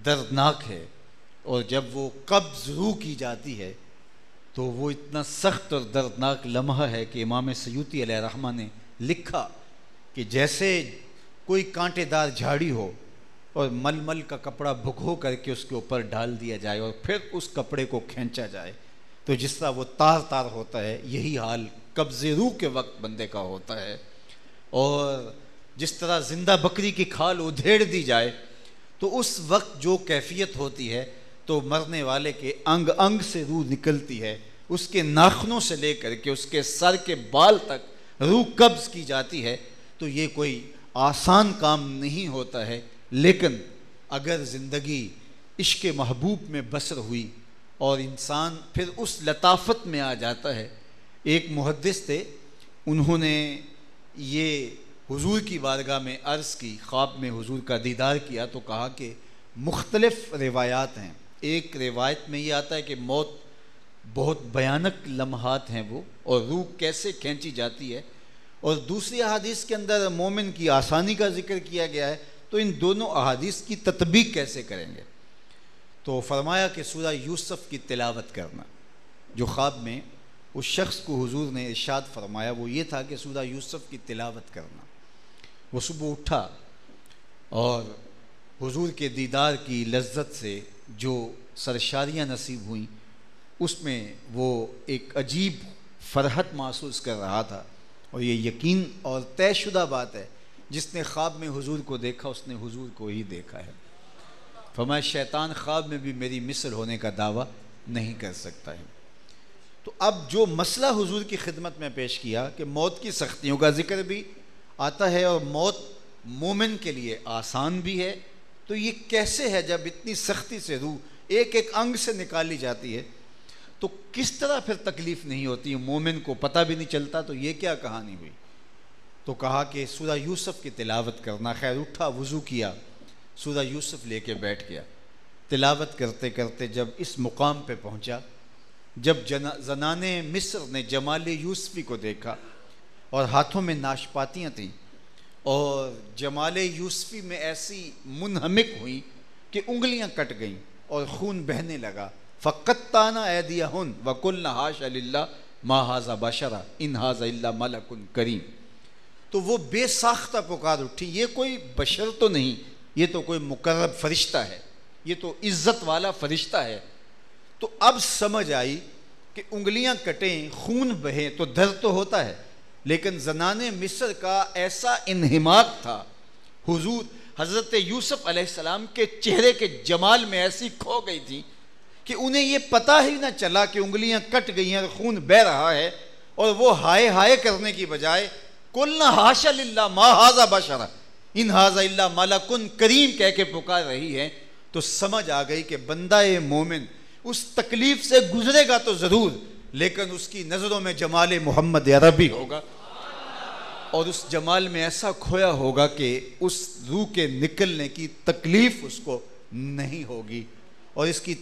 دردناک ہے، اور جب وہ قبض روح کی جاتی ہے تو وہ اتنا سخت اور دردناک لمحہ ہے کہ امام سیوطی علیہ رحمہ نے لکھا کہ جیسے کوئی کانٹے دار جھاڑی ہو اور مل مل کا کپڑا بھگو کر کے اس کے اوپر ڈال دیا جائے اور پھر اس کپڑے کو کھینچا جائے تو جس طرح وہ تار تار ہوتا ہے، یہی حال قبض روح کے وقت بندے کا ہوتا ہے۔ اور جس طرح زندہ بکری کی کھال ادھیڑ دی جائے تو اس وقت جو کیفیت ہوتی ہے تو مرنے والے کے انگ انگ سے روح نکلتی ہے، اس کے ناخنوں سے لے کر کے اس کے سر کے بال تک روح قبض کی جاتی ہے۔ تو یہ کوئی آسان کام نہیں ہوتا ہے، لیکن اگر زندگی عشق محبوب میں بسر ہوئی اور انسان پھر اس لطافت میں آ جاتا ہے۔ ایک محدث تھے، انہوں نے یہ حضور کی بارگاہ میں عرض کی، خواب میں حضور کا دیدار کیا تو کہا کہ مختلف روایات ہیں۔ ایک روایت میں یہ آتا ہے کہ موت بہت بھیانک لمحات ہیں وہ، اور روح کیسے کھینچی جاتی ہے، اور دوسری احادیث کے اندر مومن کی آسانی کا ذکر کیا گیا ہے۔ تو ان دونوں احادیث کی تطبیق کیسے کریں گے؟ تو فرمایا کہ سورہ یوسف کی تلاوت کرنا۔ جو خواب میں اس شخص کو حضور نے ارشاد فرمایا وہ یہ تھا کہ سورہ یوسف کی تلاوت کرنا۔ وہ صبح اٹھا اور حضور کے دیدار کی لذت سے جو سرشاریاں نصیب ہوئیں اس میں وہ ایک عجیب فرحت محسوس کر رہا تھا، اور یہ یقین اور طے شدہ بات ہے، جس نے خواب میں حضور کو دیکھا اس نے حضور کو ہی دیکھا ہے۔ فرمایا شیطان خواب میں بھی میری مثل ہونے کا دعویٰ نہیں کر سکتا ہے۔ تو اب جو مسئلہ حضور کی خدمت میں پیش کیا کہ موت کی سختیوں کا ذکر بھی آتا ہے اور موت مومن کے لیے آسان بھی ہے، تو یہ کیسے ہے جب اتنی سختی سے روح ایک ایک انگ سے نکالی جاتی ہے تو کس طرح پھر تکلیف نہیں ہوتی، مومن کو پتہ بھی نہیں چلتا، تو یہ کیا کہانی ہوئی؟ تو کہا کہ سورہ یوسف کی تلاوت کرنا۔ خیر اٹھا، وضو کیا، سورہ یوسف لے کے بیٹھ گیا، تلاوت کرتے کرتے جب اس مقام پہ پہنچا، جب زنان مصر نے جمال یوسفی کو دیکھا اور ہاتھوں میں ناشپاتیاں تھیں اور جمال یوسفی میں ایسی منہمک ہوئیں کہ انگلیاں کٹ گئیں اور خون بہنے لگا۔ فَقَطَّعْنَا أَيْدِيَهُنَّ وَقُلْنَا حَاشَ لِلَّهِ مَا هَٰذَا بَشَرًا إِنْ هَٰذَا إِلَّا مَلَكٌ كَرِيمٌ۔ تو وہ بے ساختہ پکار اٹھی، یہ کوئی بشر تو نہیں، یہ تو کوئی مقرب فرشتہ ہے، یہ تو عزت والا فرشتہ ہے۔ تو اب سمجھ آئی کہ انگلیاں کٹیں، خون بہے تو درد تو ہوتا ہے، لیکن زنان مصر کا ایسا انہماک تھا، حضور حضرت یوسف علیہ السلام کے چہرے کے جمال میں ایسی کھو گئی تھی کہ انہیں یہ پتہ ہی نہ چلا کہ انگلیاں کٹ گئی ہیں اور خون بہہ رہا ہے، اور وہ ہائے ہائے کرنے کی بجائے قُلْنَا حَاشَ لِلَّهِ مَا هَٰذَا بَشَرًا إِنْ هَٰذَا إِلَّا مَلَكٌ كَرِيمٌ کہہ کے پکار رہی ہے۔ تو سمجھ آ گئی کہ بندہ مومن اس تکلیف سے گزرے گا تو ضرور، لیکن اس کی نظروں میں جمال محمد عربی ہوگا، اور اس جمال میں ایسا کھویا ہوگا کہ اس روح کے نکلنے کی تکلیف اس کو نہیں ہوگی، اور اس کی